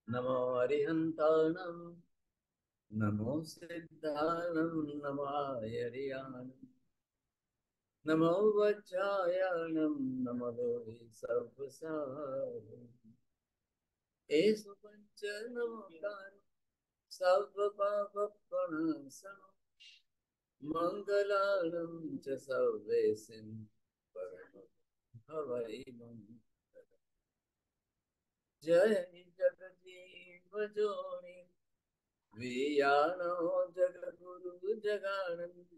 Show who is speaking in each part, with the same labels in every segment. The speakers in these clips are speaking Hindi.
Speaker 1: नमो अरिहन्ताणं नमो सिद्धाणं नमो आयर्याणं नमो वज्रायणं नमो लोहे सर्वसारम् एषु पञ्च नमोकार सर्वपापप्रणाशनं मङ्गलानं च सर्वेसिं परमं भवै मङ्गलम्। जय जगजीव जोनि वियानो जगद्गुरु जगानंद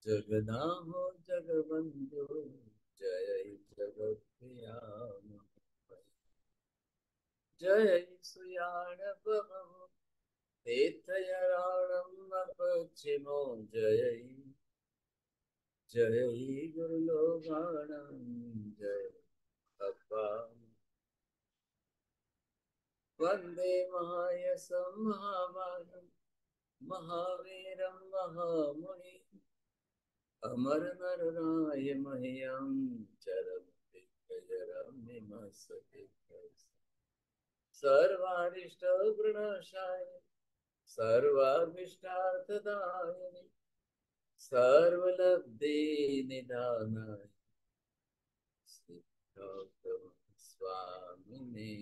Speaker 1: जगदाहो जगबंधु जय जगत्प्रियाम जय सुयाण प्रभु तीर्थयाणम पश्चिमो जय जय गुरुलोगाणं जय अप्पा वंदे महायसं महाबालं महावीरं महामुनि अमर नर राय मह्यं चरम दिग्गजरमिमस्ते सर्वारिष्ट वृणशाय सर्वाभीष्टार्थदायिने सर्वलब्धि निधानाय सिद्धार्थं स्वामिने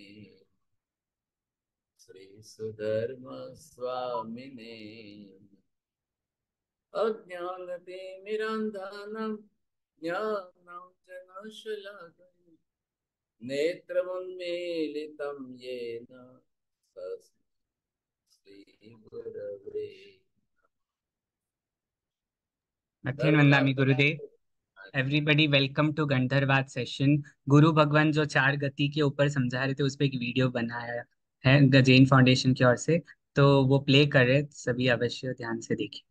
Speaker 1: श्री सुधर्म स्वामिने अज्ञानतिमिरान्धानां ज्ञानाञ्जनशलाकया नेत्रमुन्मीलितं येन तस्मै श्रीगुरवे
Speaker 2: अथेन वंदामी
Speaker 1: सर्वप्रथम
Speaker 2: गुरुदेव। एवरीबडी वेलकम टू गंधर्वाद सेशन। गुरु भगवान जो चार गति के ऊपर समझा रहे थे उस पे एक वीडियो बनाया है गजेन फाउंडेशन की ओर से, तो वो प्ले कर रहे, सभी अवश्य ध्यान से देखिए।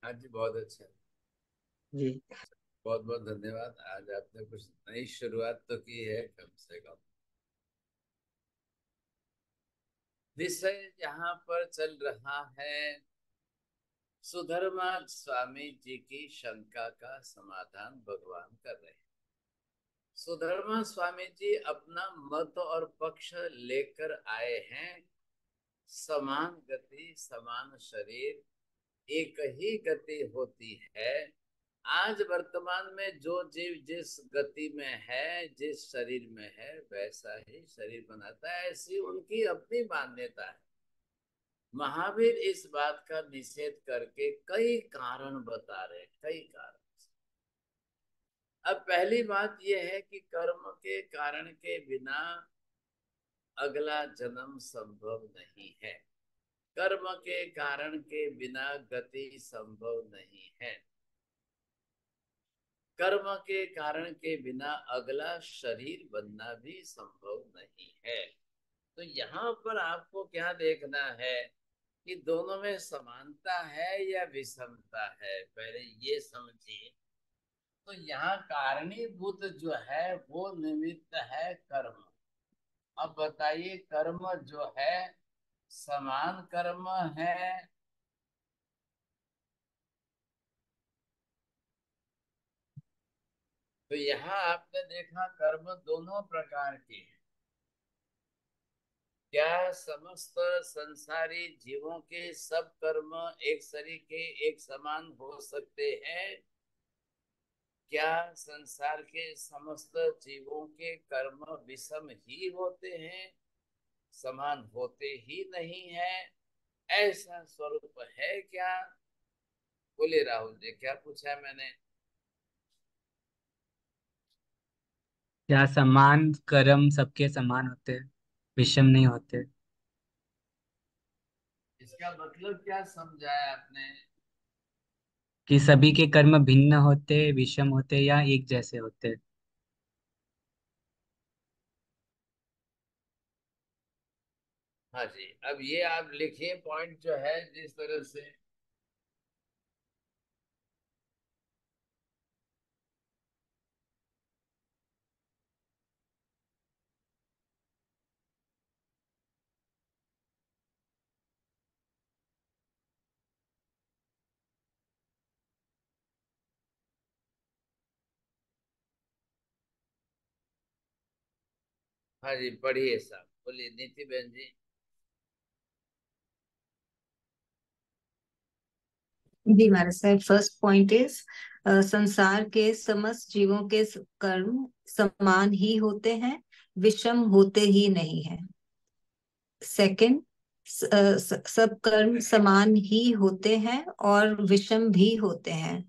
Speaker 1: आज जी बहुत अच्छा
Speaker 2: जी
Speaker 1: बहुत बहुत धन्यवाद। आज आपने कुछ नई शुरुआत तो की है कम से कम। विषय यहाँ पर चल रहा है सुधर्मा स्वामी जी की शंका का समाधान भगवान कर रहे हैं। सुधर्मा स्वामी जी अपना मत और पक्ष लेकर आए हैं। समान गति समान शरीर, एक ही गति होती है। आज वर्तमान में जो जीव जिस गति में है, जिस शरीर में है, वैसा ही शरीर बनाता है, ऐसी उनकी अपनी मान्यता है। महावीर इस बात का निषेध करके कई कारण बता रहे, कई कारण। अब पहली बात यह है कि कर्म के कारण के बिना अगला जन्म संभव नहीं है। कर्म के कारण के बिना गति संभव नहीं है। कर्म के कारण के बिना अगला शरीर बनना भी संभव नहीं है। तो यहाँ पर आपको क्या देखना है कि दोनों में समानता है या विषमता है, पहले ये समझिए। तो यहाँ कारणीभूत जो है वो निमित्त है कर्म। अब बताइए, कर्म जो है समान कर्म है। तो यहाँ आपने देखा कर्म दोनों प्रकार के हैं। क्या समस्त संसारी जीवों के सब कर्म एक सरीके एक समान हो सकते हैं? क्या संसार के समस्त जीवों के कर्म विषम ही होते हैं, समान होते ही नहीं है? ऐसा स्वरूप है क्या? बोले राहुल जी, क्या पूछा मैंने?
Speaker 2: क्या समान कर्म सबके समान होते हैं, विषम नहीं होते?
Speaker 1: इसका मतलब क्या समझाया आपने?
Speaker 2: कि सभी के कर्म भिन्न होते, विषम होते या एक जैसे होते?
Speaker 1: हाँ जी, अब ये आप लिखिए पॉइंट जो है जिस तरह से। हाँ जी, पढ़िए साहब, बोलिए नीति बहन जी।
Speaker 3: जी महाराज साहब, फर्स्ट पॉइंट इज संसार के समस्त जीवों के कर्म समान ही होते हैं, विषम होते ही नहीं है। सेकंड, सब कर्म समान ही होते हैं और विषम भी होते हैं।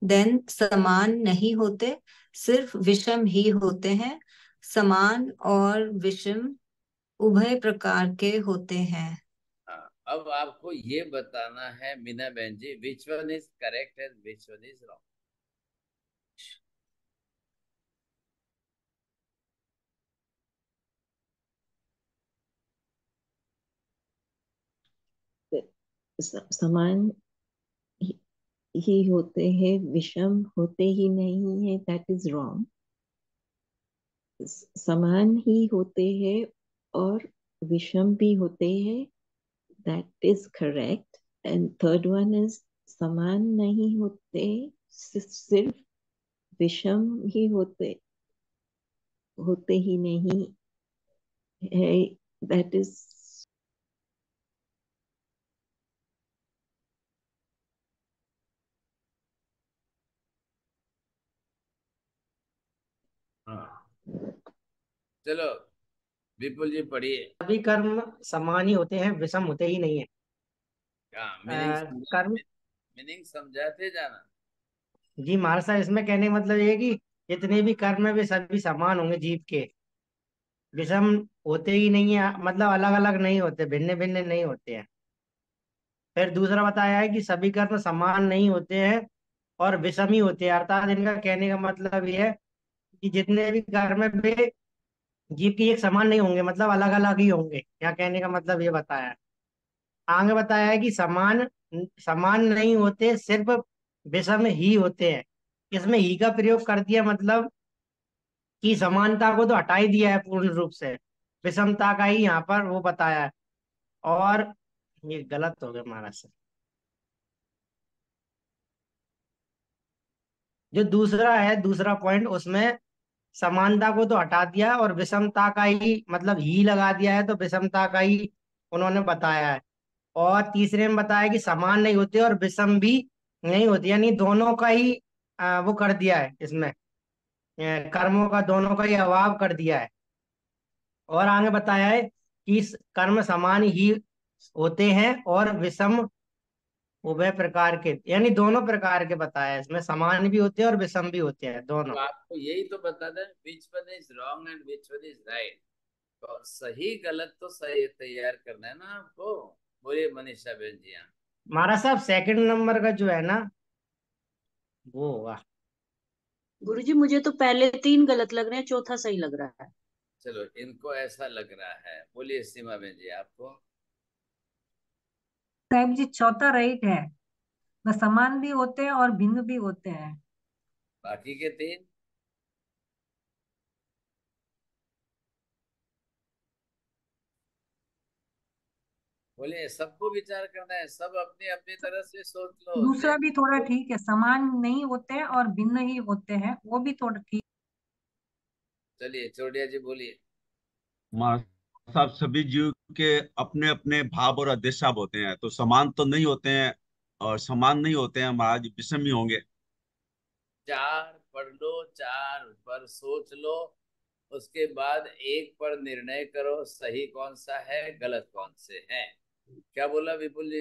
Speaker 3: देन समान नहीं होते, सिर्फ विषम ही होते हैं। समान और विषम उभय प्रकार के होते हैं।
Speaker 1: हाँ, अब आपको ये बताना है मीना बहन जी, which one is correct and which one is wrong.
Speaker 4: समान ही होते हैं, विषम होते ही नहीं है, दैट इज रॉन्ग। समान ही होते हैं और विषम भी होते हैं, that is correct. And third one is समान नहीं होते, सिर्फ विषम ही होते होते ही नहीं है, दैट इज।
Speaker 1: हाँ, चलो विपुल जी पढ़िए।
Speaker 5: सभी कर्म समान ही होते हैं, विषम होते ही नहीं है।
Speaker 1: हाँ, मीनिंग
Speaker 5: कर्म,
Speaker 1: मीनिंग समझाते जाना।
Speaker 5: जी महाराज साहब, इसमें कहने का मतलब ये है कि जितने भी कर्म है वे सभी समान होंगे जीव के, विषम होते ही नहीं है, मतलब अलग अलग नहीं होते, भिन्न भिन्न नहीं होते हैं। फिर दूसरा बताया है कि सभी कर्म समान नहीं होते हैं और विषम ही होते हैं, अर्थात इनका कहने का मतलब ये है कि जितने भी कर्म है वे जीव की एक समान नहीं होंगे, मतलब अलग अलग ही होंगे। यहाँ कहने का मतलब ये बताया है। आगे बताया है कि समान समान नहीं होते, सिर्फ विषम ही होते हैं। इसमें ही का प्रयोग कर दिया, मतलब कि समानता को तो हटा ही दिया है पूर्ण रूप से, विषमता का ही यहाँ पर वो बताया है। और ये गलत हो गया महाराज से। जो दूसरा है, दूसरा पॉइंट, उसमें समानता को तो हटा दिया और विषमता का ही मतलब ही लगा दिया है, तो विषमता का ही उन्होंने बताया है। और तीसरे में बताया कि समान नहीं होते और विषम भी नहीं होती, यानी दोनों का ही वो कर दिया है इसमें, कर्मों का दोनों का ही अभाव कर दिया है। और आगे बताया है कि कर्म समान ही होते हैं और विषम उभय प्रकार के, यानी दोनों प्रकार के बताया है, इसमें समान भी होते हैं और विषम भी होते हैं
Speaker 1: तो
Speaker 5: दोनों।
Speaker 1: आपको यही तो बता दें विच one is wrong and which one is right. सही गलत तो सही तैयार करना है ना आपको। बोलिए मनीषा बहन जी। हाँ
Speaker 5: महाराज साहब सेकंड नंबर का जो है ना वो होगा।
Speaker 6: गुरुजी मुझे तो पहले 3 गलत लग रहे हैं, चौथा सही लग रहा है।
Speaker 1: चलो, इनको ऐसा लग रहा है। बोलिए सीमा बहन जी आपको।
Speaker 7: साहब जी चौथा राइट है। वह समान भी होते हैं और भिन्न भी होते हैं।
Speaker 1: बाकी के तीन? बोलिए, सबको विचार करना है, सब अपनी अपनी तरह से सोच लो।
Speaker 7: दूसरा भी थोड़ा ठीक है, समान नहीं होते हैं और भिन्न ही होते हैं, वो भी थोड़ा ठीक।
Speaker 1: चलिए चौड़िया जी बोलिए।
Speaker 8: सब सभी जीव के अपने अपने भाव और अध्यक्ष होते हैं, तो समान तो नहीं होते हैं, और समान नहीं होते हैं महाराज, विषम ही होंगे।
Speaker 1: चार पढ़ लो, चार पर सोच लो, उसके बाद एक पर निर्णय करो, सही कौन सा है गलत कौन से है। क्या बोला विपुल जी?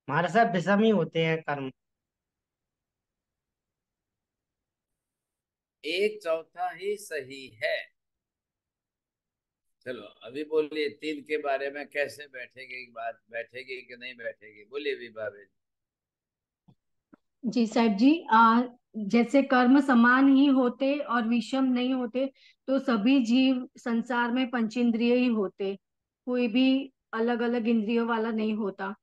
Speaker 5: महाराज साहब विषम ही होते हैं कर्म।
Speaker 1: एक चौथा ही सही है। चलो अभी बोलिए, तीन के बारे में कैसे बैठेगी बात, बैठेगी कि नहीं बैठेगी? बोलिए विभा बहन।
Speaker 9: जी साहब जी, जैसे कर्म समान ही होते और विषम नहीं होते तो सभी जीव संसार में पंचेंद्रिय ही होते, कोई भी अलग अलग इंद्रियों वाला नहीं होता।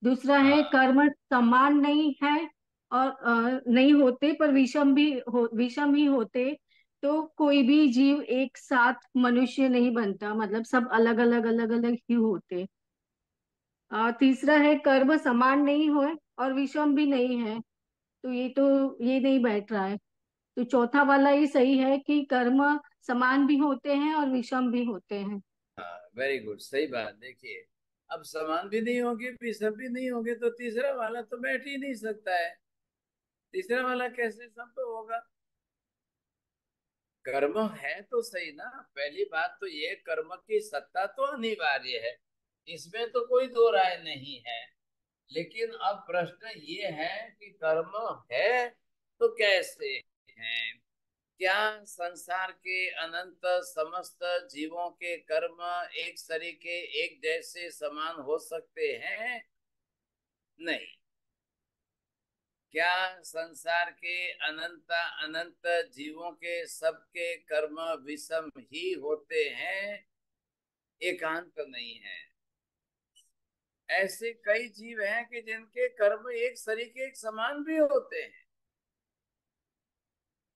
Speaker 9: दूसरा है
Speaker 1: हाँ
Speaker 9: कर्म समान नहीं है और नहीं होते पर विषम ही होते तो कोई भी जीव एक साथ मनुष्य नहीं बनता, मतलब सब अलग अलग ही होते। तीसरा है कर्म समान नहीं हो और विषम भी नहीं है, तो ये नहीं बैठ रहा है। तो चौथा वाला ही सही है कि कर्म समान भी होते हैं और विषम भी होते हैं।
Speaker 1: हाँ, वेरी गुड, सही बात। देखिए, अब समान भी नहीं होंगे, विषम भी नहीं होंगे, तो तीसरा वाला तो बैठ ही नहीं सकता है। तीसरा वाला कैसे संभव होगा? कर्म है तो सही ना। पहली बात तो ये, कर्म की सत्ता तो अनिवार्य है, इसमें तो कोई दो राय नहीं है। लेकिन अब प्रश्न ये है कि कर्म है तो कैसे है? क्या संसार के अनंत समस्त जीवों के कर्म एक सरीके एक जैसे समान हो सकते हैं? नहीं। क्या संसार के अनंत अनंत जीवों के सबके कर्म विषम ही होते हैं? एकांत नहीं है। ऐसे कई जीव हैं कि जिनके कर्म एक सरीके एक समान भी होते हैं।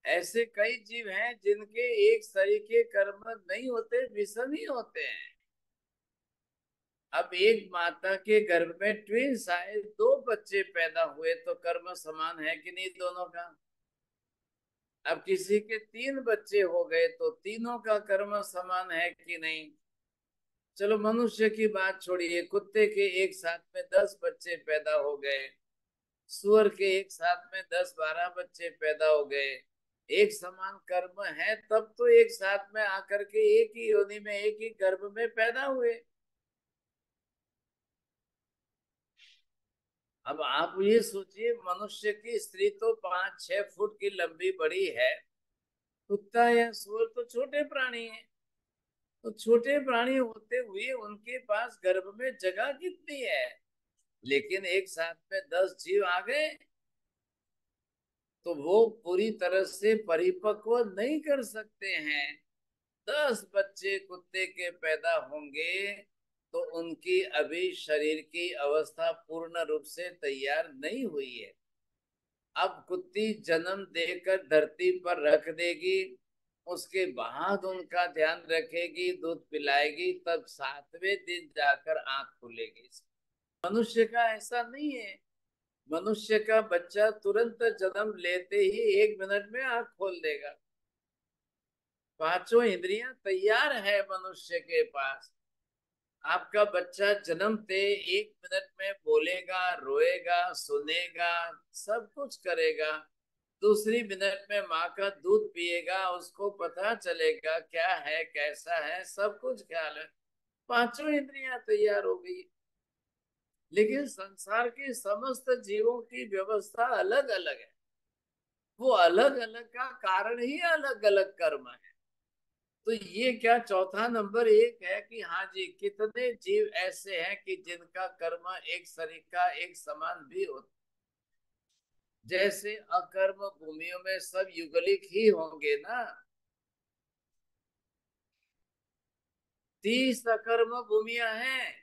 Speaker 1: ऐसे कई जीव हैं जिनके एक सरीके कर्म नहीं होते, विषम ही होते हैं। अब एक माता के गर्भ में ट्विंस आए, दो बच्चे पैदा हुए, तो कर्म समान है कि नहीं दोनों का? अब किसी के तीन बच्चे हो गए तो तीनों का कर्म समान है कि नहीं? चलो मनुष्य की बात छोड़िए, कुत्ते के एक साथ में 10 बच्चे पैदा हो गए, सुअर के एक साथ में 10-12 बच्चे पैदा हो गए, एक समान कर्म है, तब तो एक साथ में आकर के एक ही योनि में एक ही गर्भ में पैदा हुए। अब आप ये सोचिए, मनुष्य की स्त्री तो 5-6 फुट की लंबी बड़ी है, कुत्ता या सुअर तो छोटे प्राणी है। तो छोटे प्राणी होते हुए उनके पास गर्भ में जगह कितनी है? लेकिन एक साथ में 10 जीव आ गए तो वो पूरी तरह से परिपक्व नहीं कर सकते हैं। 10 बच्चे कुत्ते के पैदा होंगे तो उनकी अभी शरीर की अवस्था पूर्ण रूप से तैयार नहीं हुई है। अब कुत्ती जन्म देकर धरती पर रख देगी, उसके बाद उनका ध्यान रखेगी, दूध पिलाएगी, तब 7वें दिन जाकर आंख खुलेगी। मनुष्य का ऐसा नहीं है। मनुष्य का बच्चा तुरंत जन्म लेते ही 1 मिनट में आंख खोल देगा। पांचों इंद्रियां तैयार है मनुष्य के पास। आपका बच्चा जन्मते 1 मिनट में बोलेगा, रोएगा, सुनेगा, सब कुछ करेगा। दूसरी मिनट में माँ का दूध पिएगा, उसको पता चलेगा क्या है कैसा है, सब कुछ ख्याल है। पांचों इंद्रियां तैयार हो गई। लेकिन संसार के समस्त जीवों की व्यवस्था अलग अलग है। वो अलग अलग का कारण ही अलग अलग कर्म है। तो ये क्या चौथा नंबर एक है कि हाँ जी, कितने जीव ऐसे हैं कि जिनका कर्म एक सरीका एक समान भी होता, जैसे अकर्म भूमियों में सब युगलिक ही होंगे ना। 30 अकर्म भूमियां हैं।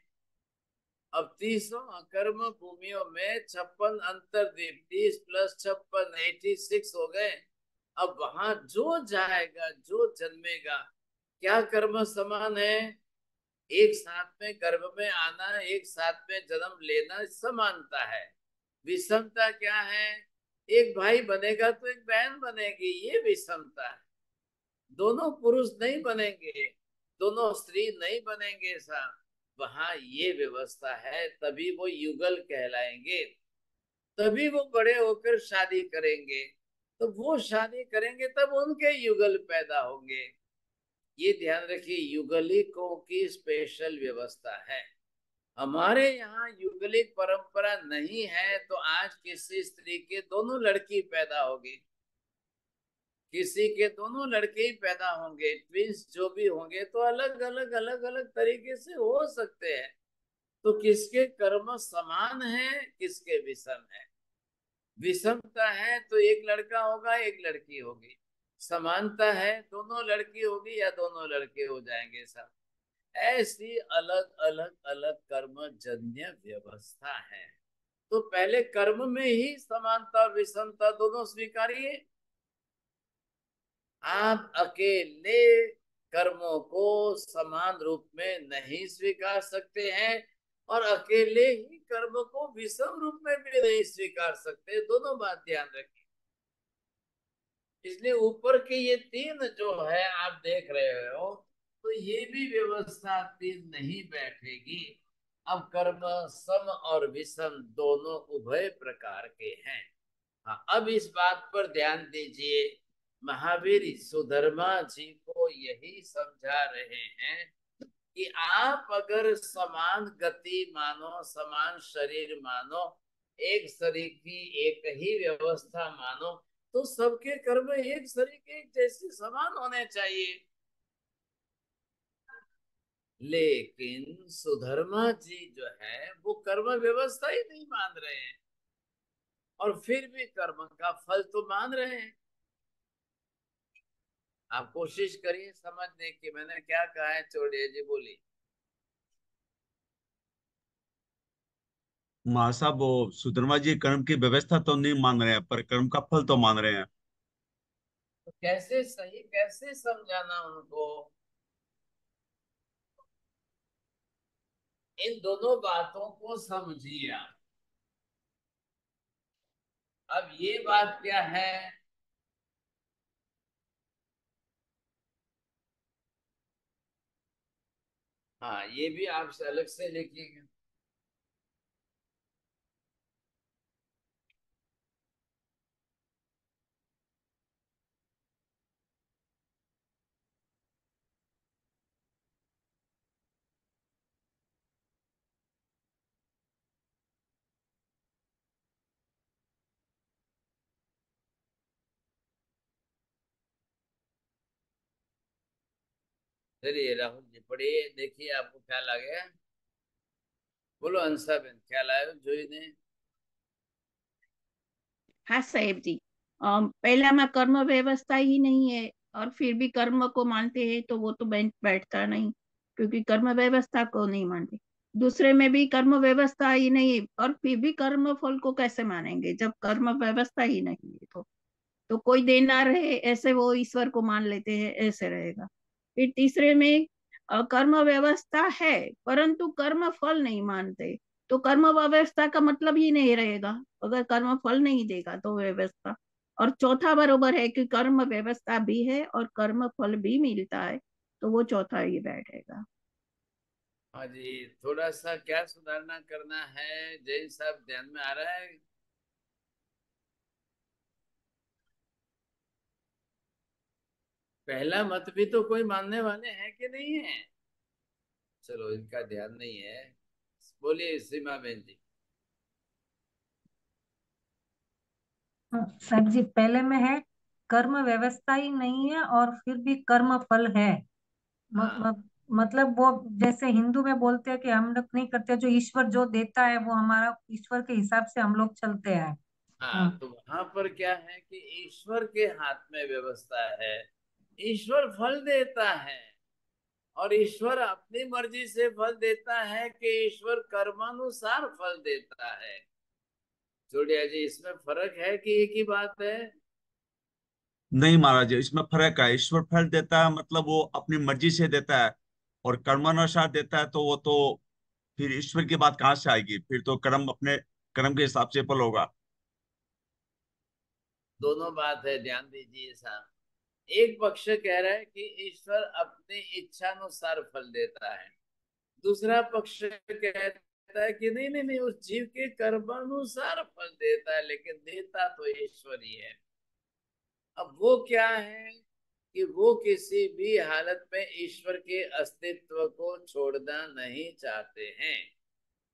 Speaker 1: अब 30 अकर्म भूमियों में 56 अंतर्द्वीप, 30 + 56 86 हो गए। अब वहां जो जाएगा, जो जन्मेगा, क्या कर्म समान है? एक साथ में गर्भ में आना, एक साथ में जन्म लेना समानता है। विषमता क्या है? एक भाई बनेगा तो एक बहन बनेगी, ये विषमता है। दोनों पुरुष नहीं बनेंगे, दोनों स्त्री नहीं बनेंगे साहब, वहां ये व्यवस्था है। तभी वो युगल कहलाएंगे, तभी वो बड़े होकर शादी करेंगे। तो वो शादी करेंगे तब उनके युगल पैदा होंगे। ये ध्यान रखिए, युगलिकों की स्पेशल व्यवस्था है। हमारे यहाँ युगलिक परंपरा नहीं है, तो आज किसी स्त्री के दोनों लड़की पैदा होगी, किसी के दोनों लड़के ही पैदा होंगे, ट्विंस जो भी होंगे तो अलग अलग अलग अलग तरीके से हो सकते हैं। तो किसके कर्म समान है, किसके विषम है? विषमता है तो एक लड़का होगा एक लड़की होगी, समानता है दोनों लड़की होगी या दोनों लड़के हो जाएंगे सब। ऐसी अलग अलग अलग कर्म जन्य व्यवस्था है। तो पहले कर्म में ही समानता और विषमता दोनों स्वीकारिए। आप अकेले कर्मों को समान रूप में नहीं स्वीकार सकते हैं और अकेले ही कर्म को विषम रूप में भी नहीं स्वीकार सकते, दोनों बात ध्यान रखिए। इसलिए ऊपर के ये तीन जो है आप देख रहे हो, तो ये भी व्यवस्था तीन नहीं बैठेगी। अब कर्म सम और विषम दोनों उभय प्रकार के हैं। हाँ, अब इस बात पर ध्यान दीजिए, महावीर सुधर्मा जी को यही समझा रहे हैं कि आप अगर समान गति मानो, समान शरीर मानो, एक शरीर की एक ही व्यवस्था मानो, तो सबके कर्म एक शरीर के एक जैसे समान होने चाहिए। लेकिन सुधर्मा जी जो है वो कर्म व्यवस्था ही नहीं मान रहे हैं, और फिर भी कर्म का फल तो मान रहे हैं। आप कोशिश करिए समझने की मैंने क्या कहा है। चौड़िया जी बोली।
Speaker 8: महाराज साहब, वो सुधर्मा जी कर्म की व्यवस्था तो नहीं मान रहे हैं, पर कर्म का फल तो मान रहे हैं।
Speaker 1: तो कैसे सही, कैसे समझाना उनको? इन दोनों बातों को समझिए आप। अब ये बात क्या है? हाँ, ये भी आपसे अलग से लिखिएगा। चलिए राहुल जी पढ़िए, देखिए आपको ख्याल आ गया। बोलो अंसा बहन, ख्याल आया जोई ने?
Speaker 4: हाँ साहेब जी। पहला में कर्म व्यवस्था ही नहीं है और फिर भी कर्म को मानते हैं तो वो तो बैठता नहीं, क्योंकि कर्म व्यवस्था को नहीं मानते। दूसरे में भी कर्म व्यवस्था ही नहीं है और फिर भी कर्म फल को कैसे मानेंगे जब कर्म व्यवस्था ही नहीं है। तो कोई देना रहे ऐसे वो ईश्वर को मान लेते हैं, ऐसे रहेगा। फिर तीसरे में कर्म व्यवस्था है परंतु कर्म फल नहीं मानते, तो कर्म व्यवस्था का मतलब ही नहीं रहेगा अगर कर्म फल नहीं देगा तो व्यवस्था। और चौथा बरोबर है कि कर्म व्यवस्था भी है और कर्म फल भी मिलता है, तो वो चौथा ही बैठेगा।
Speaker 1: हाँ जी, थोड़ा सा क्या सुधारना करना है जैन साहब, ध्यान में आ रहा है? पहला मत भी तो कोई मानने वाले हैं कि नहीं है? चलो इनका ध्यान नहीं है। बोलिए सीमा बहन जी।
Speaker 7: साहब जी, पहले में है कर्म व्यवस्था ही नहीं है और फिर भी कर्म फल है। म,
Speaker 1: हाँ
Speaker 7: म, मतलब वो जैसे हिंदू में बोलते हैं कि हम लोग नहीं करते, जो ईश्वर जो देता है वो हमारा, ईश्वर के हिसाब से हम लोग चलते हैं।
Speaker 1: हाँ,
Speaker 7: हाँ।
Speaker 1: तो वहां पर क्या है कि ईश्वर के हाथ में व्यवस्था है। ईश्वर फल देता है, और ईश्वर अपनी मर्जी से फल देता है कि ईश्वर कर्मानुसार फल देता है। जोड़िया जी, इसमें फर्क है कि एक ही बात है?
Speaker 8: नहीं महाराज, इसमें फर्क है। ईश्वर फल देता है मतलब वो अपनी मर्जी से देता है, और कर्मानुसार देता है तो वो तो फिर ईश्वर की बात कहाँ से आएगी? फिर तो कर्म अपने कर्म के हिसाब से फल होगा।
Speaker 1: दोनों बात है, ध्यान दीजिए साहब। एक पक्ष कह रहा है कि ईश्वर अपनी इच्छानुसार फल देता है, दूसरा पक्ष कहता है कि नहीं नहीं नहीं, उस जीव के कर्मानुसार फल देता है, लेकिन देता तो ईश्वर ही है। अब वो क्या है कि वो किसी भी हालत में ईश्वर के अस्तित्व को छोड़ना नहीं चाहते हैं।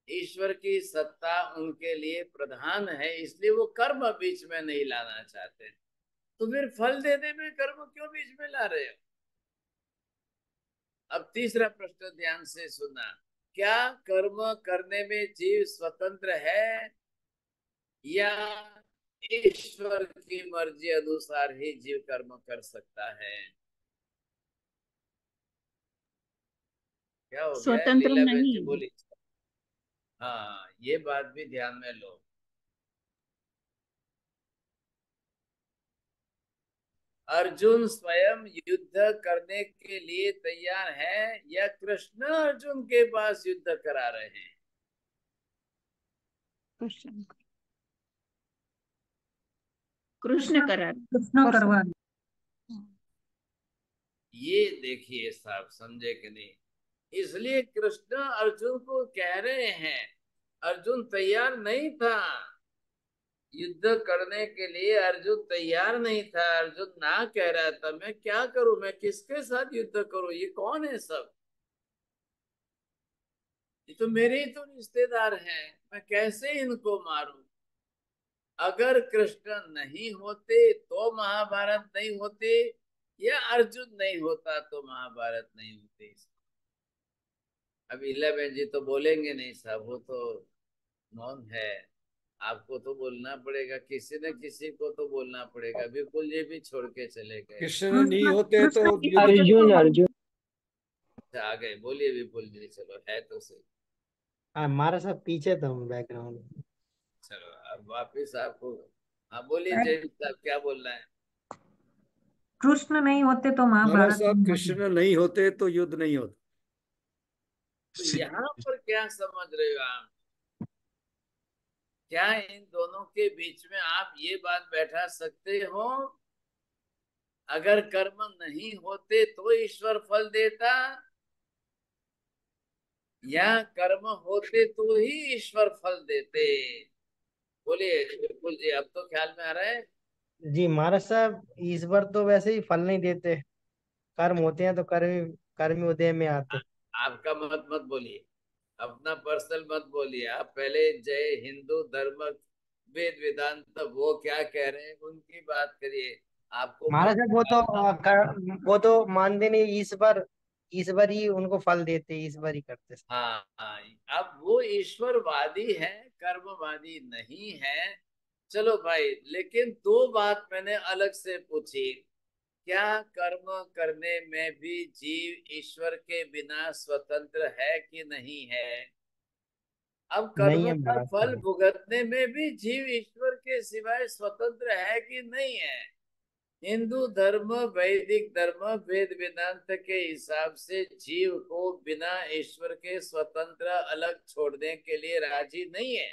Speaker 1: ईश्वर की सत्ता उनके लिए प्रधान है, इसलिए वो कर्म बीच में नहीं लाना चाहते। तो फिर फल देने में कर्म क्यों बीच में ला रहे हो? अब तीसरा प्रश्न ध्यान से सुनना। क्या कर्म करने में जीव स्वतंत्र है, या ईश्वर की मर्जी अनुसार ही जीव कर्म कर सकता है? क्या हो गया है
Speaker 6: स्वतंत्र
Speaker 1: लीला बहन
Speaker 6: नहीं
Speaker 1: जी,
Speaker 6: है।
Speaker 1: बोली। हाँ, ये बात भी ध्यान में लो। अर्जुन स्वयं युद्ध करने के लिए तैयार है, या कृष्ण अर्जुन के पास युद्ध करा रहे हैं?
Speaker 6: कृष्ण कृष्ण
Speaker 7: कृष्ण
Speaker 6: करा
Speaker 7: कृष्ण
Speaker 6: कृष्ण।
Speaker 7: करवा रहे।
Speaker 1: ये देखिए साहब, समझे कि नहीं? इसलिए कृष्ण अर्जुन को कह रहे हैं, अर्जुन तैयार नहीं था युद्ध करने के लिए, अर्जुन तैयार नहीं था, अर्जुन ना कह रहा था। मैं क्या करूं, मैं किसके साथ युद्ध करूं? ये कौन है सब? ये तो मेरे ही तो रिश्तेदार हैं, मैं कैसे इनको मारूं? अगर कृष्ण नहीं होते तो महाभारत नहीं होते, या अर्जुन नहीं होता तो महाभारत नहीं होती। अब इला बहन जी तो बोलेंगे नहीं साहब, वो तो मौन है। आपको तो बोलना पड़ेगा, किसी न किसी को तो बोलना पड़ेगा। विपुल जी भी छोड़ के चले गए।
Speaker 10: कृष्ण नहीं
Speaker 7: कृष्ण
Speaker 10: होते तो
Speaker 7: कृष्ण नहीं
Speaker 10: युद्ध
Speaker 7: होते
Speaker 10: नहीं
Speaker 7: तो
Speaker 10: होता।
Speaker 7: हम।
Speaker 1: अच्छा, आ गए, बोलिए विपुल जी, चलो है तो सही।
Speaker 5: हाँ, हमारा सब पीछे था बैकग्राउंड में।
Speaker 1: चलो अब वापिस आपको, हाँ बोलिए जय साहब, क्या बोलना है?
Speaker 7: कृष्ण नहीं होते तो
Speaker 10: महाराज
Speaker 7: महाभारत
Speaker 10: साहब,
Speaker 7: नहीं होती।
Speaker 10: कृष्ण नहीं होते तो युद्ध नहीं होता।
Speaker 1: तो यहाँ पर क्या समझ रहे हो आप? क्या इन दोनों के बीच में आप ये बात बैठा सकते हो, अगर कर्म नहीं होते तो ईश्वर फल देता, या कर्म होते तो ही ईश्वर फल देते? बोलिए बिल्कुल जी, अब तो ख्याल में आ रहा है।
Speaker 5: जी महाराज साहब, ईश्वर तो वैसे ही फल नहीं देते। कर्म होते हैं तो कर्म उदय में आते।
Speaker 1: आपका मत मत बोलिए, अपना पर्सनल मत बोलिए। आप पहले जय हिंदू धर्म वेद वेदांत वो क्या कह रहे हैं उनकी बात करिए। आपको
Speaker 5: महाराज
Speaker 1: मत
Speaker 5: साहब,
Speaker 1: निकालना।
Speaker 5: वो तो मानते नहीं। ईश्वर ईश्वर ही उनको फल देते, ईश्वर ही करते।
Speaker 1: हाँ हाँ, अब वो ईश्वरवादी है, कर्मवादी नहीं है। चलो भाई, लेकिन दो बात मैंने अलग से पूछी। क्या कर्म करने में भी जीव ईश्वर के बिना स्वतंत्र है कि नहीं है? अब
Speaker 5: नहीं
Speaker 1: कर्म
Speaker 5: है
Speaker 1: का
Speaker 5: महाराज
Speaker 1: फल
Speaker 5: साहब।
Speaker 1: भुगतने में भी जीव ईश्वर के सिवाय स्वतंत्र है कि नहीं है? हिंदू धर्म, वैदिक धर्म, वेद वेदांत के हिसाब से जीव को बिना ईश्वर के स्वतंत्र अलग छोड़ने के लिए राजी नहीं है।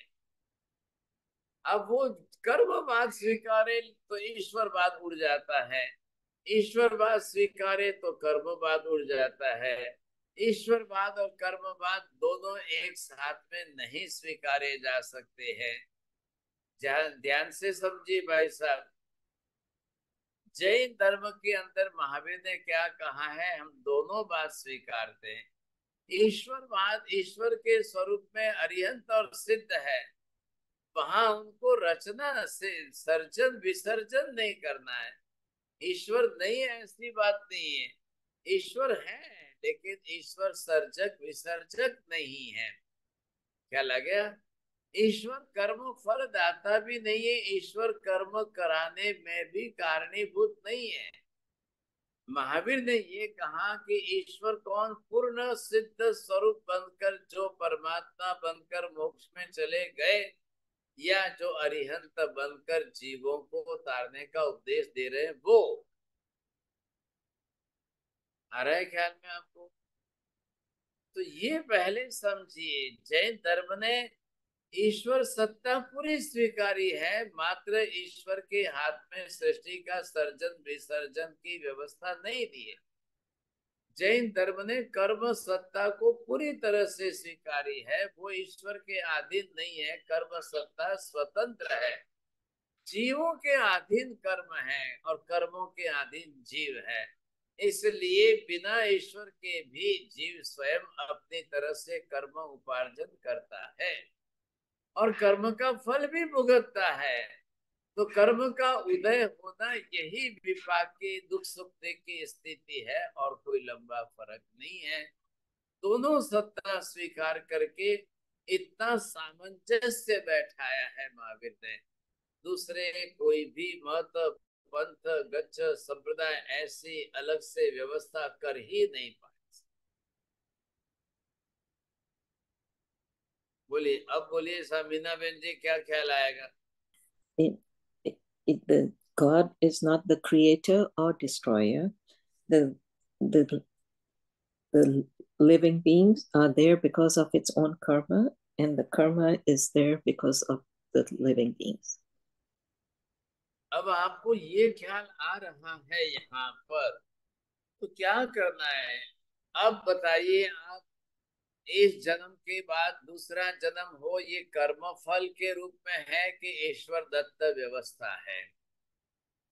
Speaker 1: अब वो कर्मवाद स्वीकारे तो ईश्वरवाद उड़ जाता है, ईश्वरवाद स्वीकारे तो कर्मवाद उड़ जाता है। ईश्वरवाद और कर्मवाद दोनों एक साथ में नहीं स्वीकारे जा सकते हैं। ध्यान से समझिए भाई साहब। जैन धर्म के अंदर महावीर ने क्या कहा है, हम दोनों बात स्वीकारते हैं। ईश्वरवाद ईश्वर के स्वरूप में अरिहंत और सिद्ध है, वहां उनको रचना से सर्जन विसर्जन नहीं करना है। ईश्वर नहीं है ऐसी बात नहीं है, ईश्वर है, लेकिन ईश्वर सर्जक विसर्जक नहीं है। क्या लगे? ईश्वर कर्म फल दाता भी नहीं है, ईश्वर कर्म कराने में भी कारणीभूत नहीं है। महावीर ने ये कहा कि ईश्वर कौन? पूर्ण सिद्ध स्वरूप बनकर जो परमात्मा बनकर मोक्ष में चले गए, या जो अरिहंत बनकर जीवों को तारने का उपदेश दे रहे हैं, वो। आ रहा है ख्याल में आपको? तो ये पहले समझिए, जैन धर्म ने ईश्वर सत्ता पूरी स्वीकारी है, मात्र ईश्वर के हाथ में सृष्टि का सर्जन विसर्जन की व्यवस्था नहीं दी है। जैन धर्म ने कर्म सत्ता को पूरी तरह से स्वीकारी है, वो ईश्वर के अधीन नहीं है, कर्म सत्ता स्वतंत्र है। जीवों के अधीन कर्म है और कर्मों के अधीन जीव है, इसलिए बिना ईश्वर के भी जीव स्वयं अपनी तरह से कर्म उपार्जन करता है और कर्म का फल भी भुगतता है। तो कर्म का उदय होना यही विपाक की दुख सुख की स्थिति है और कोई लंबा फर्क नहीं है। दोनों सत्ता स्वीकार करके इतना सामंजस्य बैठाया है महावीर ने। दूसरे कोई भी मत पंथ गच्छ संप्रदाय ऐसी अलग से व्यवस्था कर ही नहीं पाए। बोलिए, अब बोलिए मीना बहन जी, क्या ख्याल आएगा?
Speaker 4: The God is not the creator or destroyer. The living beings are there because of its own karma, and the karma is there because of the living beings.
Speaker 1: अब आपको ये ख्याल आ रहा है यहाँ पर, तो क्या करना है? अब बताइए, आप इस जन्म के बाद दूसरा जन्म हो, ये कर्म फल के रूप में है कि ईश्वर दत्त व्यवस्था है?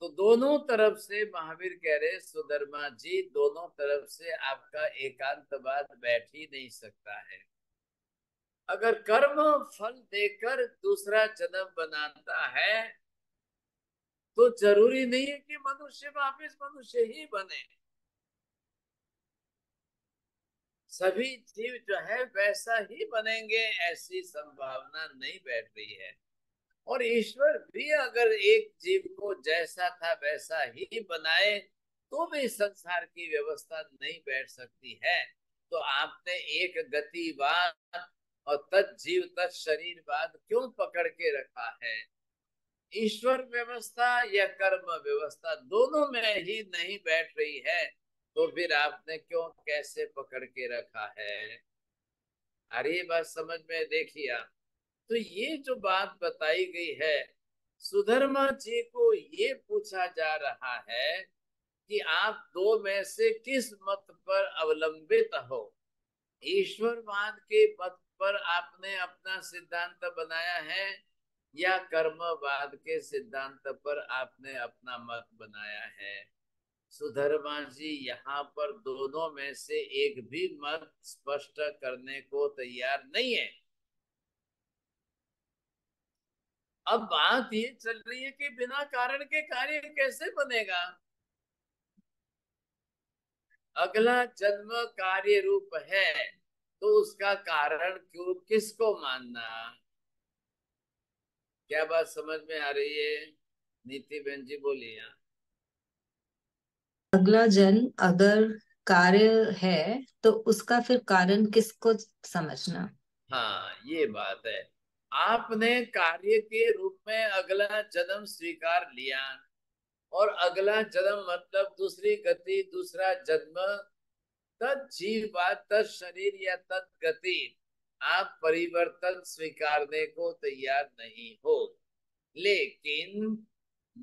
Speaker 1: तो दोनों तरफ से महावीर कह रहे, सुधर्मा जी, दोनों तरफ से आपका एकांतवाद बैठ ही नहीं सकता है। अगर कर्म फल देकर दूसरा जन्म बनाता है तो जरूरी नहीं है कि मनुष्य वापिस मनुष्य ही बने। सभी जीव जो है वैसा ही बनेंगे, ऐसी संभावना नहीं बैठ रही है। और ईश्वर भी अगर एक जीव को जैसा था वैसा ही बनाए तो भी संसार की व्यवस्था नहीं बैठ सकती है। तो आपने एक गतिवाद और तत्जीव तत्शरीरवाद क्यों पकड़ के रखा है? ईश्वर व्यवस्था या कर्म व्यवस्था दोनों में ही नहीं बैठ रही है, तो फिर आपने क्यों कैसे पकड़ के रखा है? अरे बात समझ में देखिए आप। तो ये जो बात बताई गई है, सुधर्मा जी को ये पूछा जा रहा है कि आप दो में से किस मत पर अवलंबित हो? ईश्वरवाद के मत पर आपने अपना सिद्धांत बनाया है या कर्मवाद के सिद्धांत पर आपने अपना मत बनाया है? सुधर्मा जी यहाँ पर दोनों में से एक भी मत स्पष्ट करने को तैयार नहीं है। अब बात ये चल रही है कि बिना कारण के कार्य कैसे बनेगा? अगला जन्म कार्य रूप है तो उसका कारण क्यों किसको मानना? क्या बात समझ में आ रही है? नीति बहन जी बोलिए।
Speaker 3: अगला जन्म अगर कार्य है तो उसका फिर कारण किसको समझना?
Speaker 1: हाँ, ये बात है। आपने कार्य के रूप में अगला जन्म स्वीकार लिया और अगला जन्म मतलब दूसरी गति, दूसरा जन्म, तत् जीवात तत् शरीर या तत् गति, आप परिवर्तन स्वीकारने को तैयार नहीं हो। लेकिन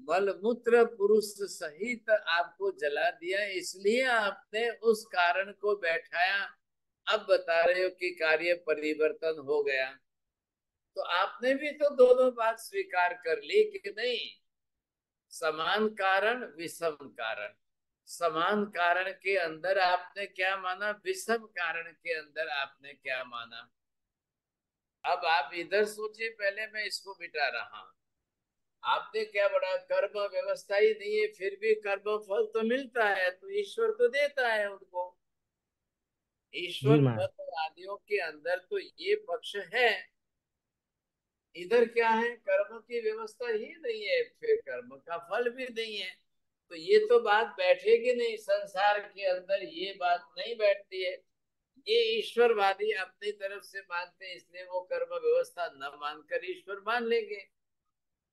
Speaker 1: मलमूत्र पुरुष सहित आपको जला दिया, इसलिए आपने उस कारण को बैठाया। अब बता रहे हो कि कार्य परिवर्तन हो गया, तो आपने भी तो दोनों बात स्वीकार कर ली कि नहीं? समान कारण विषम कारण, समान कारण के अंदर आपने क्या माना, विषम कारण के अंदर आपने क्या माना? अब आप इधर सोचिए, पहले मैं इसको मिटा रहा हूं। आपने क्या बड़ा, कर्म व्यवस्था ही नहीं है, फिर भी कर्म फल तो मिलता है, तो ईश्वर तो देता है उनको।
Speaker 5: जी
Speaker 1: ईश्वर
Speaker 5: महाराज।
Speaker 1: तत्ववादियों के अंदर तो ये पक्ष है, इधर क्या है, कर्म की व्यवस्था ही नहीं है, फिर कर्म का फल भी नहीं है, तो ये तो बात बैठेगी नहीं, संसार के अंदर ये बात नहीं बैठती है। ये ईश्वरवादी अपनी तरफ से मानते हैं, इसलिए वो कर्म व्यवस्था न मानकर ईश्वर मान लेंगे।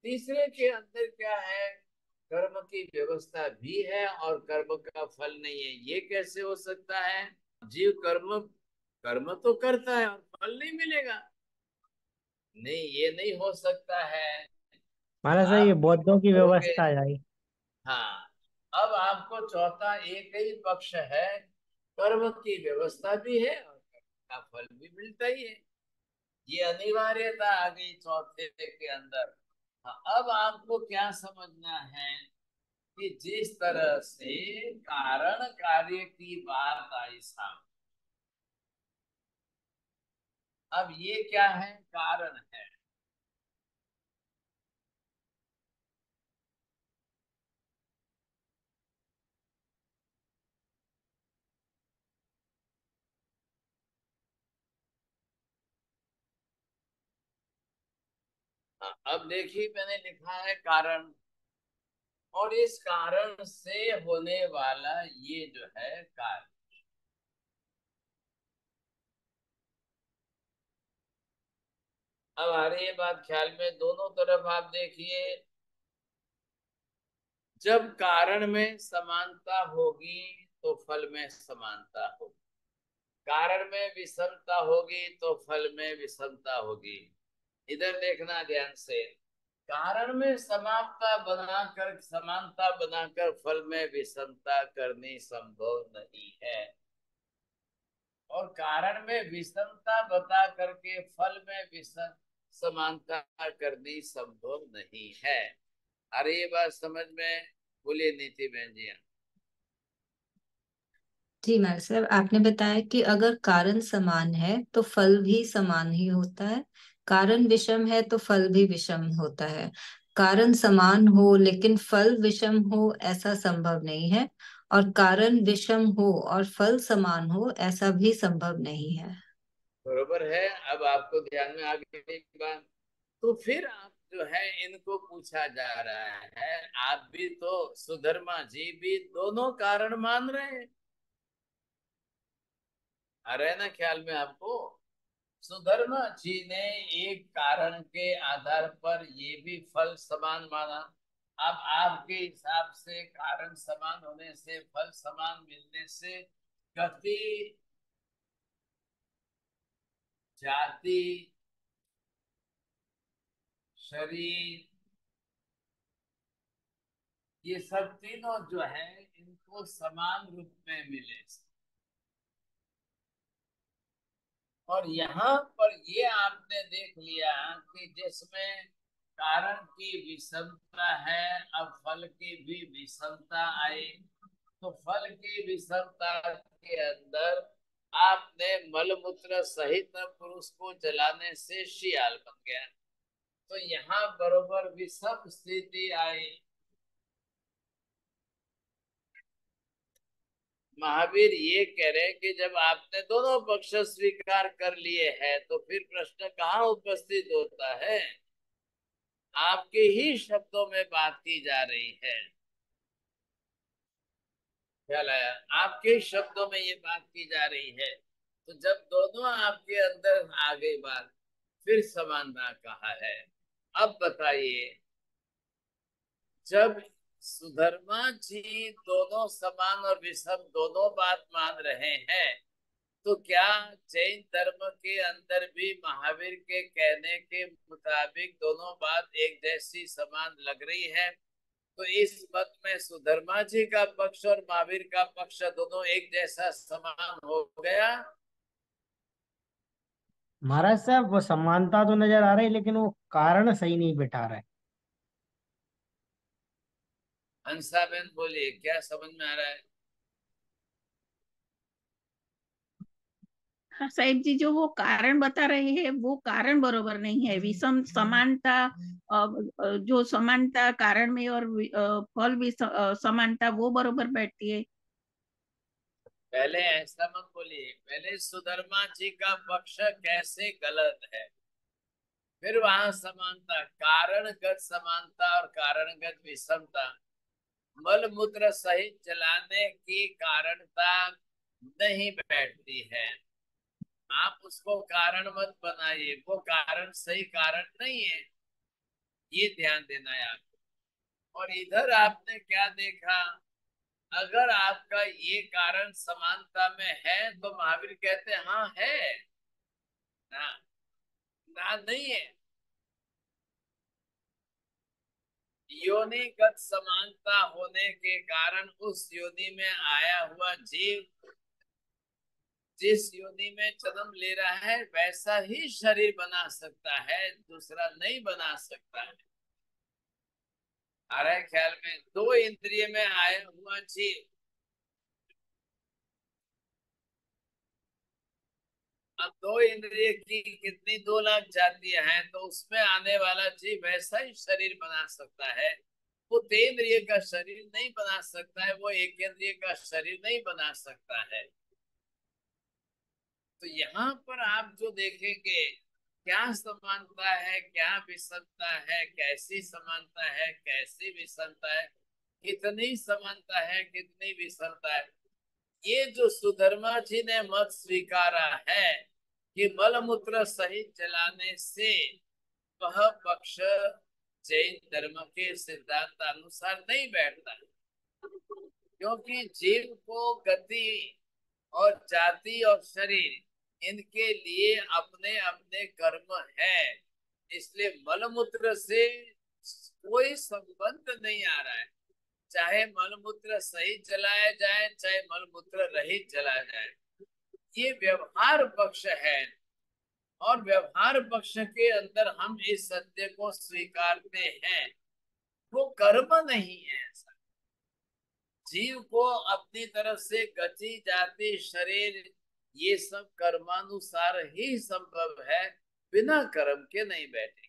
Speaker 1: तीसरे के अंदर क्या है, कर्म की व्यवस्था भी है और कर्म का फल नहीं है, ये कैसे हो सकता है? जीव कर्म कर्म तो करता है और फल नहीं मिलेगा, नहीं ये नहीं हो सकता है।
Speaker 5: महाराज साहब ये
Speaker 1: आप
Speaker 5: बौद्धों की
Speaker 1: कहोगे,
Speaker 5: व्यवस्था है।
Speaker 1: हाँ, अब आपको चौथा एक ही पक्ष है, कर्म की व्यवस्था भी है और कर्म का फल भी मिलता ही है, ये अनिवार्यता आ गई चौथे के अंदर। हाँ, अब आपको क्या समझना है कि जिस तरह से कारण कार्य की बात आई सामने, अब ये क्या है, कारण है। हाँ, अब देखिए मैंने लिखा है कारण, और इस कारण से होने वाला ये जो है कार्य। अब आ रही है बात ख्याल में, दोनों तरफ आप देखिए, जब कारण में समानता होगी तो फल में समानता होगी, कारण में विषमता होगी तो फल में विषमता होगी। इधर देखना ध्यान से, कारण में समानता बनाकर फल में विषमता करनी संभव नहीं है, और कारण में विषमता बता करके फल में विषम समानता करनी संभव नहीं है। अरे ये बात समझ में बोलिए नीति बहन जी।
Speaker 3: जी महाराज साहब, आपने बताया कि अगर कारण समान है तो फल भी समान ही होता है, कारण विषम है तो फल भी विषम होता है। कारण समान हो लेकिन फल विषम हो ऐसा संभव नहीं है, और कारण विषम हो और फल समान हो ऐसा भी संभव नहीं है।
Speaker 1: बरोबर है, अब आपको ध्यान में आ गई बात। तो फिर आप जो है इनको पूछा जा रहा है, आप भी तो सुधर्मा जी भी दोनों कारण मान रहे हैं, आ रहे ना ख्याल में आपको? सुधर्मा जी ने एक कारण के आधार पर ये भी फल समान माना। अब आपके हिसाब से कारण समान होने से, फल समान मिलने से गति, जाति, शरीर, ये सब तीनों जो है इनको समान रूप में मिले, और यहाँ पर ये आपने देख लिया कि जिसमें कारण की विषमता है, अब फल की भी विषमता आई, तो फल की विषमता के अंदर आपने मलमूत्र सहित पुरुष को जलाने से शियाल बन गया, तो यहाँ बरोबर विषम स्थिति आई। महावीर ये कह रहे हैं कि जब आपने दोनों पक्ष स्वीकार कर लिए हैं तो फिर प्रश्न कहाँ उपस्थित होता है, आपके ही शब्दों में बात की जा रही है, ख्याल आया? आपके शब्दों में ये बात की जा रही है, तो जब दोनों आपके अंदर आ गई बात, फिर समानता कहा है। अब बताइए, जब सुधर्मा जी दोनों समान और विषम दोनों बात मान रहे हैं, तो क्या जैन धर्म के अंदर भी महावीर के कहने के मुताबिक दोनों बात एक जैसी समान लग रही है? तो इस मत में सुधर्मा जी का पक्ष और महावीर का पक्ष दोनों एक जैसा समान हो गया।
Speaker 5: महाराज साहब वो समानता तो नजर आ रही है, लेकिन वो कारण सही नहीं बिठा रहा है।
Speaker 1: हंसाबेन बोलिए, क्या समझ में आ रहा है?
Speaker 11: हाँ साहिब जी, जो वो कारण बता रहे हैं वो कारण बरोबर नहीं है। विषम समानता, जो समानता कारण में और फल भी समानता वो बरोबर बैठती है।
Speaker 1: पहले ऐसा मत बोलिए, पहले सुधर्मा जी का पक्ष कैसे गलत है, फिर वहां समानता, कारणगत समानता और कारणगत विषमता। मल मूत्र सहित जलाने की कारणता नहीं बैठती है। आप उसको कारण मत बनाइए, वो कारण सही कारण नहीं है, ये ध्यान देना है आपको। और इधर आपने क्या देखा, अगर आपका ये कारण समानता में है तो महावीर कहते हैं हाँ है ना, ना नहीं है। योनिगत समानता होने के कारण उस योनि में आया हुआ जीव जिस योनि में जन्म ले रहा है वैसा ही शरीर बना सकता है, दूसरा नहीं बना सकता है। आ रहा है ख्याल में? दो इंद्रिय में आया हुआ जीव अब दो इंद्रिय की कितनी 2 लाख जातियां हैं, तो उसमें आने वाला जीव वैसा ही शरीर बना सकता है। वो तेंद्रिय का शरीर नहीं बना सकता है, वो एक इंद्रिय का शरीर नहीं बना सकता है। तो यहाँ पर आप जो देखेंगे क्या समानता है, क्या विषमता है, कैसी समानता है, कैसी विषमता है, कितनी समानता है, कितनी विषमता है, ये जो सुधर्मा जी ने मत स्वीकारा है कि मलमूत्र सहित जलाने से वह पक्ष जैन धर्म के सिद्धांत अनुसार नहीं बैठता है, क्योंकि जीव को गति और जाति और शरीर इनके लिए अपने अपने कर्म है, इसलिए मलमूत्र से कोई संबंध नहीं आ रहा है। चाहे मलमूत्र सहित जलाया जाए, चाहे मलमूत्र रहित जलाया जाए, ये व्यवहार पक्ष है। और व्यवहार पक्ष के अंदर हम इस सत्य को स्वीकारते हैं, वो कर्म नहीं है ऐसा। जीव को अपनी तरफ से गति जाति शरीर ये सब कर्मानुसार ही संभव है, बिना कर्म के नहीं बैठे।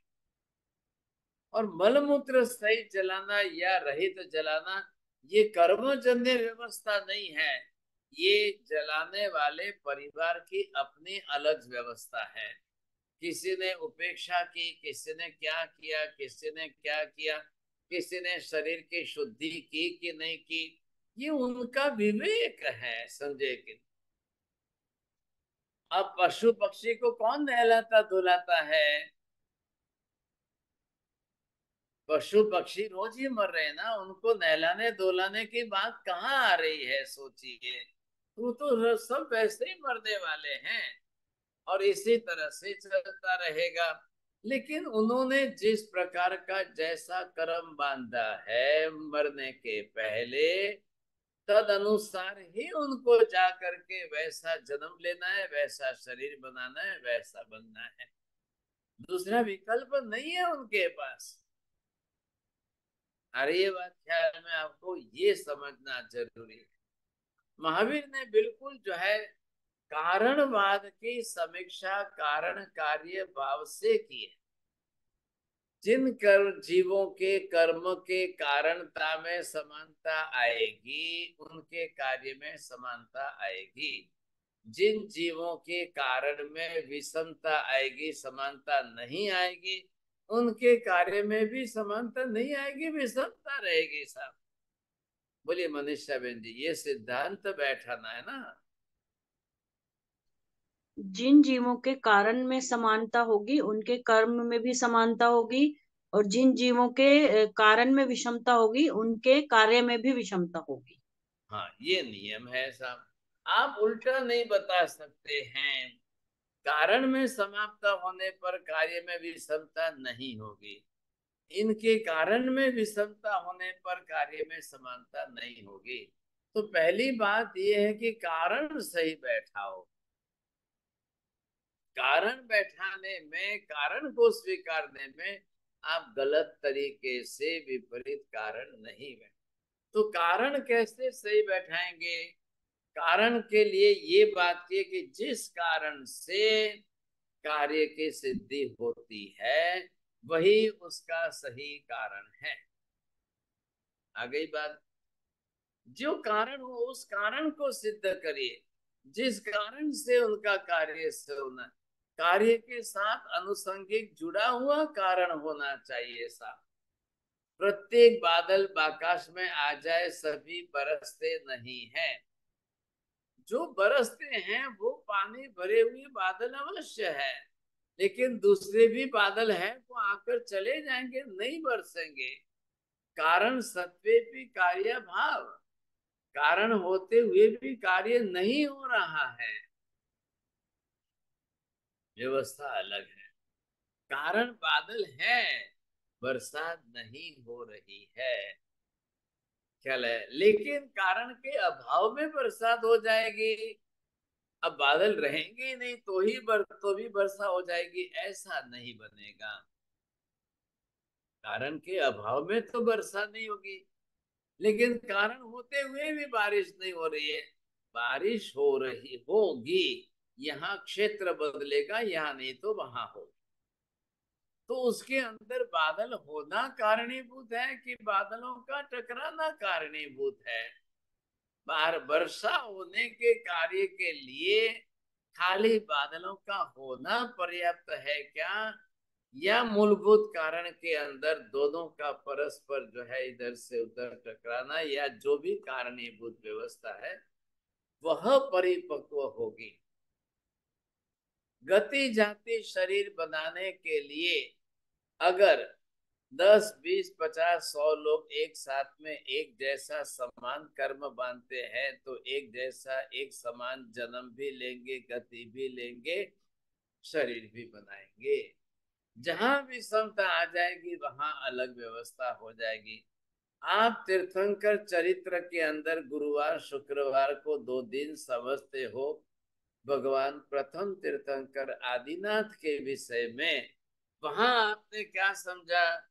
Speaker 1: और मलमूत्र सहित जलाना या रहित जलाना ये कर्मजन्य व्यवस्था नहीं है, ये जलाने वाले परिवार की अपनी अलग व्यवस्था है। किसी ने उपेक्षा की, किसी ने क्या किया, किसी ने क्या किया, किसी ने शरीर की शुद्धि की कि नहीं की, ये उनका विवेक है, समझे कि? अब पशु पक्षी को कौन नहलाता धुलाता है? पशु पक्षी रोज ही मर रहे हैं ना, उनको नहलाने धुलाने की बात कहाँ आ रही है, सोचिए। तो सब वैसे ही मरने वाले हैं और इसी तरह से चलता रहेगा। लेकिन उन्होंने जिस प्रकार का जैसा कर्म बांधा है मरने के पहले, तद अनुसार ही उनको जा करके वैसा जन्म लेना है, वैसा शरीर बनाना है, वैसा बनना है। दूसरा विकल्प नहीं है उनके पास। अरे ये बात ख्याल में आपको ये समझना जरूरी है। महावीर ने बिल्कुल जो है कारणवाद की समीक्षा कारण कार्य भाव से की है। जिन कर्म जीवों के कर्म के कारणता में समानता आएगी, उनके कार्य में समानता आएगी। जिन जीवों के कारण में विषमता आएगी, समानता नहीं आएगी, उनके कार्य में भी समानता नहीं आएगी, विषमता रहेगी। साहब बोलिए मनीषा बहन जी, ये सिद्धांत बैठाना है ना।
Speaker 6: जिन जीवों के कारण में समानता होगी उनके कर्म में भी समानता होगी, और जिन जीवों के कारण में विषमता होगी उनके कार्य में भी विषमता होगी।
Speaker 1: हाँ ये नियम है साहब, आप उल्टा नहीं बता सकते हैं। कारण में समानता होने पर कार्य में विषमता नहीं होगी, इनके कारण में विषमता होने पर कार्य में समानता नहीं होगी। तो पहली बात यह है कि कारण सही बैठा हो। कारण बैठाने में, कारण को स्वीकारने में आप गलत तरीके से विपरीत कारण नहीं बैठ। तो कारण कैसे सही बैठाएंगे? कारण के लिए ये बात की कि जिस कारण से कार्य की सिद्धि होती है वही उसका सही कारण है। आ गई बात? जो कारण हो उस कारण को सिद्ध करिए, जिस कारण से उनका कार्य से होना, कार्य के साथ अनुसंगिक जुड़ा हुआ कारण होना चाहिए साहब। प्रत्येक बादल आकाश में आ जाए सभी बरसते नहीं हैं। जो बरसते हैं वो पानी भरे हुए बादल अवश्य है, लेकिन दूसरे भी बादल हैं वो आकर चले जाएंगे, नहीं बरसेंगे। कारण सत्वे भी कार्य भाव, कारण होते हुए भी कार्य नहीं हो रहा है, व्यवस्था अलग है। कारण बादल है, बरसात नहीं हो रही है, ख्याल है, लेकिन कारण के अभाव में बरसात हो जाएगी। अब बादल रहेंगे ही नहीं तो भी वर्षा हो जाएगी, ऐसा नहीं बनेगा। कारण के अभाव में तो वर्षा नहीं होगी, लेकिन कारण होते हुए भी बारिश नहीं हो रही है। बारिश हो रही होगी, यहाँ क्षेत्र बदलेगा, यहाँ नहीं तो वहां होगी। तो उसके अंदर बादल होना कारणीभूत है कि बादलों का टकराना कारणीभूत है? बाहर वर्षा होने के कार्य के लिए खाली बादलों का होना पर्याप्त है क्या, या मूलभूत कारण के अंदर दोनों का परस्पर जो है इधर से उधर टकराना, या जो भी कारणीभूत व्यवस्था है वह परिपक्व होगी? गति जाति शरीर बनाने के लिए अगर 10, 20, 50, 100 लोग एक साथ में एक जैसा समान कर्म बांधते हैं तो एक जैसा एक समान जन्म भी लेंगे, गति भी लेंगे, शरीर भी बनाएंगे। जहां विषमता आ जाएगी वहां अलग व्यवस्था हो जाएगी। आप तीर्थंकर चरित्र के अंदर गुरुवार शुक्रवार को 2 दिन समझते हो भगवान प्रथम तीर्थंकर आदिनाथ के विषय में। वहां आपने क्या समझा?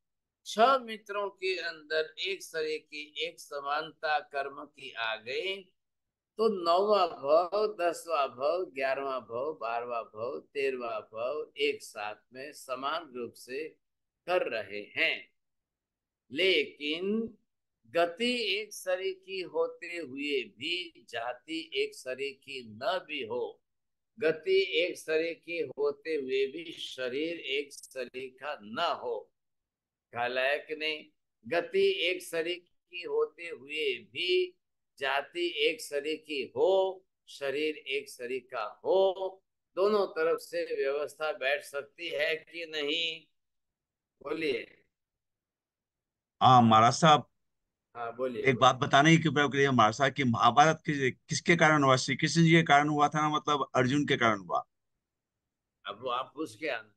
Speaker 1: 6 मित्रों के अंदर एक सरे की एक समानता कर्म की आ गई, तो 9वां भाव, 10वां भाव, 11वां भाव, 12वां भाव, 13वां भाव एक साथ में समान रूप से कर रहे हैं। लेकिन गति एक सरी की होते हुए भी जाति एक सरी की न भी हो, गति एक सरी की होते हुए भी शरीर एक सरी का न हो, ख्याल है कि नहीं? गति एक सरी की होते हुए भी जाति एक सरी की हो, शरीर एक सरी का हो, दोनों तरफ से व्यवस्था बैठ सकती है कि नहीं? बोलिए।
Speaker 8: हाँ महाराज साहब,
Speaker 1: हाँ बोलिए
Speaker 8: एक बात बताने की कृपया करिए महाराज साहब कि महाभारत किसके कारण हुआ? श्री कृष्ण जी के कारण हुआ था ना, मतलब अर्जुन के कारण हुआ?
Speaker 1: अब वो आप पूछ के आना।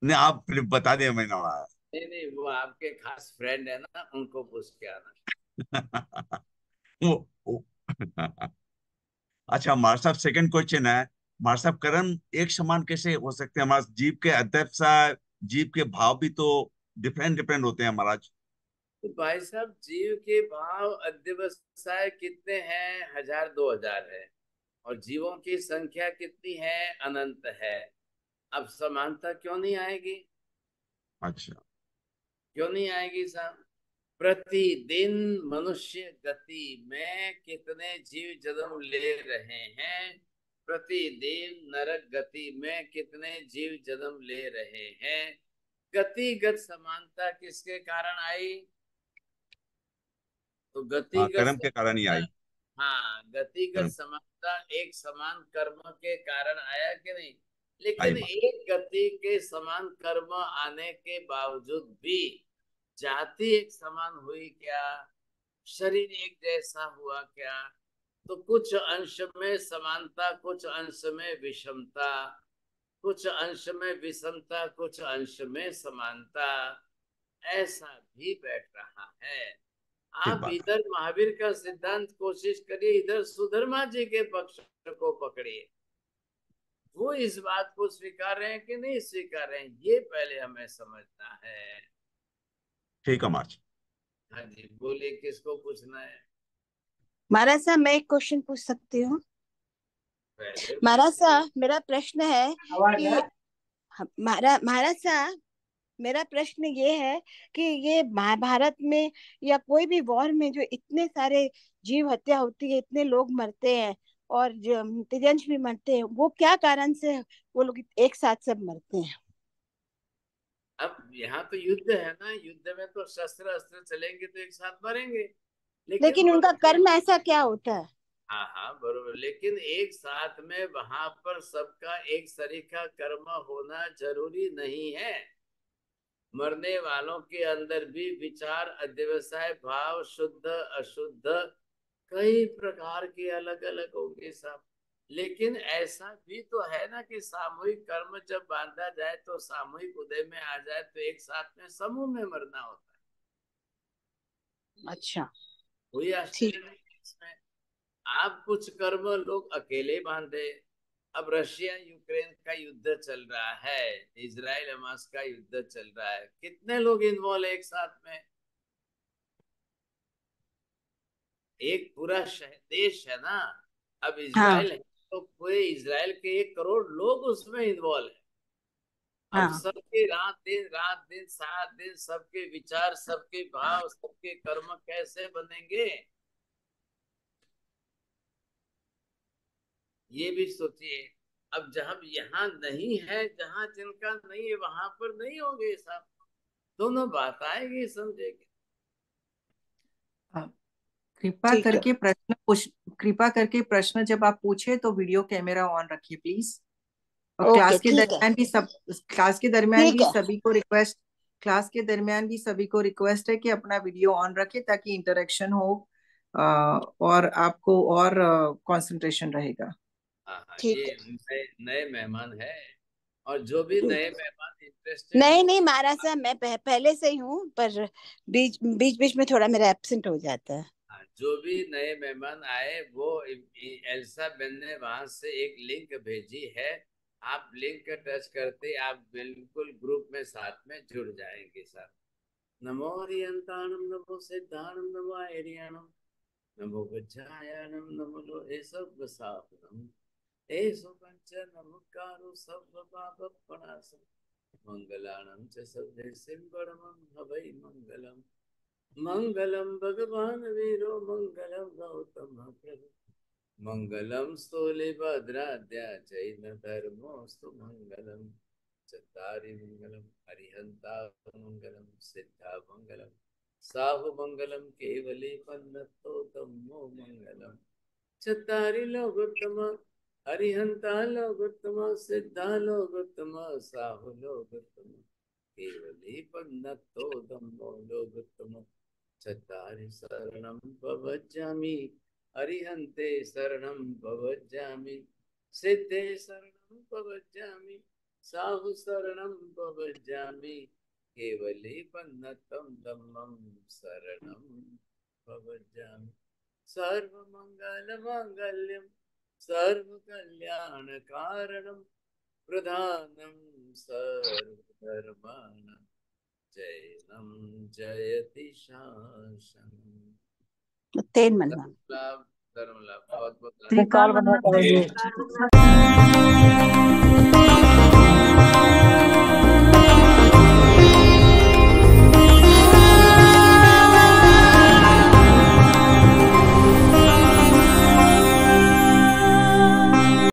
Speaker 8: नहीं, आप फिर बता दिया मैंने महाराज।
Speaker 1: नहीं नहीं, वो आपके खास फ्रेंड है ना, उनको पूछ के आना।
Speaker 8: वो अच्छा महाराज साहब, सेकंड क्वेश्चन है महाराज साहब, कर्म एक समान कैसे हो सकते हैं महाराज? जीव के अध्यक्षा, जीव के भाव भी तो डिफरेंट डिफरेंट होते हैं महाराज।
Speaker 1: तो भाई साहब, जीव के भाव अध्यवसाय कितने हैं? 1000, 2000 है, और जीवों की संख्या कितनी है? अनंत है। अब समानता क्यों नहीं आएगी?
Speaker 8: अच्छा,
Speaker 1: क्यों नहीं आएगी साहब? प्रतिदिन मनुष्य गति में कितने जीव जन्म ले रहे हैं? प्रतिदिन नरक गति में कितने जीव जन्म ले रहे हैं? गतिगत समानता किसके कारण आई? तो
Speaker 8: हाँ,
Speaker 1: गतिगत
Speaker 8: कर्म के कारण ही आई।
Speaker 1: हाँ, गतिगत
Speaker 8: कर्म
Speaker 1: समानता एक समान कर्म के कारण आया कि नहीं?
Speaker 8: आई
Speaker 1: लेकिन
Speaker 8: महाराज।
Speaker 1: एक गति के समान कर्म आने के बावजूद भी जाति एक समान हुई क्या? शरीर एक जैसा हुआ क्या? तो कुछ अंश में समानता, कुछ अंश में विषमता, कुछ अंश में विषमता, कुछ अंश में समानता, ऐसा भी बैठ रहा है।
Speaker 8: ठीक
Speaker 1: आप
Speaker 8: बात है।
Speaker 1: इधर महावीर का सिद्धांत कोशिश करिए, इधर सुधर्मा जी के पक्ष को पकड़िए। वो इस बात को स्वीकार रहे हैं कि नहीं स्वीकार रहे हैं, ये पहले हमें समझना है।
Speaker 8: ठीक है महाराज।
Speaker 1: हाँ जी, बोलिए, किसको पूछना है?
Speaker 12: महाराज साहब, मैं एक क्वेश्चन पूछ सकती हूँ?
Speaker 1: पहले
Speaker 12: महाराज साहब, मेरा प्रश्न है कि महाराज साहब, मेरा प्रश्न ये है कि ये महाभारत में या कोई भी वॉर में जो इतने सारे जीव हत्या होती है, इतने लोग मरते हैं और जो तिर्यंश भी मरते हैं, वो क्या कारण से वो लोग एक साथ सब मरते हैं?
Speaker 1: अब यहाँ तो युद्ध है ना, युद्ध में तो शस्त्र अस्त्र चलेंगे तो एक साथ मरेंगे,
Speaker 12: लेकिन उनका
Speaker 1: मरते
Speaker 12: कर्म ऐसा क्या होता है?
Speaker 1: हाँ हाँ बरोबर, लेकिन एक साथ में वहां पर सबका एक सरीखा कर्म होना जरूरी नहीं है। मरने वालों के अंदर भी विचार, अध्यवसाय भाव, शुद्ध अशुद्ध कई प्रकार के अलग अलग होंगे सब। लेकिन ऐसा भी तो है ना कि सामूहिक कर्म जब बांधा जाए तो सामूहिक उदय में आ जाए तो एक साथ में समूह में मरना होता है।
Speaker 12: अच्छा,
Speaker 1: कोई आश्चर्य नहीं है इसमें। आप कुछ कर्म लोग अकेले बांधे। अब रशिया यूक्रेन का युद्ध चल रहा है, इजराइल हमास का युद्ध चल रहा है, कितने लोग इन्वॉल्व एक साथ में? एक पूरा देश है ना। अब इजराइल है तो पूरे इजराइल के 1 करोड़ लोग उसमें इन्वॉल्व है। अब सबके रात दिन 7 दिन सबके विचार, सबके भाव, सबके कर्म कैसे बनेंगे, ये भी सोचिए। अब जहां यहाँ नहीं है, जहां जिनका नहीं है वहां पर नहीं होंगे सब। दोनों बात आएगी, समझेगी।
Speaker 13: कृपा करके प्रश्न जब आप पूछे तो वीडियो कैमरा ऑन रखिए प्लीज। और क्लास के दरमियान भी सभी को रिक्वेस्ट है कि अपना वीडियो ऑन रखे ताकि इंटरेक्शन हो और आपको और कंसंट्रेशन रहेगा।
Speaker 1: हाँ, ये नए मेहमान है, और जो भी नए मेहमान इंटरेस्टेड
Speaker 12: नहीं महाराज साहब, मैं पहले से ही हूँ, पर बीच बीच में थोड़ा मेरा एब्सेंट हो जाता है।
Speaker 1: जो भी नए मेहमान आए वो एल्सा बेन ने वहां से एक लिंक भेजी है, आप लिंक टच करते आप बिल्कुल ग्रुप में साथ में जुड़ जाएंगे सर। नमो हरियंताणम, नमो सिद्धाणम, नमो आर्याणम, नमो वज्रायणम, नमो लोहेशवसाहनम, एसो पंच नमोकारो सर्व पाप प्रणाशम, मंगलाणं च सभ्य सिंबरमं हवै मंगलम। मंगलम भगवान वीरो मंगलम गौतम प्रभु, मंगलम स्थूलिभद्राद्या जैन धर्मोस्तु मंगलम। चत्तारि मंगलम हरिहंता मंगलम, सिद्धा मंगलम साहु मंगलम, केवली पन्नतो धम्मो मंगलम। चत्तारि लोकोत्तम हरिहंता लोकोत्तम, सिद्धा लोकोत्तम साहु लोकोत्तम, केवली पन्नतो धम्मो लोकोत्तम। चत्तारि शरणं भवज्जामि, हरिहन्ते शरणं भवज्जामि, सिद्धे शरणं भवज्जामि, साहु शरणं भवज्जामि, केवले पन्नतं धम्मं शरणं भवज्जामि। सर्वमङ्गलमाङ्गल्यं सर्वकल्याणकारणं, प्रधानं सर्वधर्माणां जैनं जयति शासनम्।
Speaker 12: तेन मनवा
Speaker 1: धर्म लाभ बहुत बहुत
Speaker 7: श्रीकाल वंदना।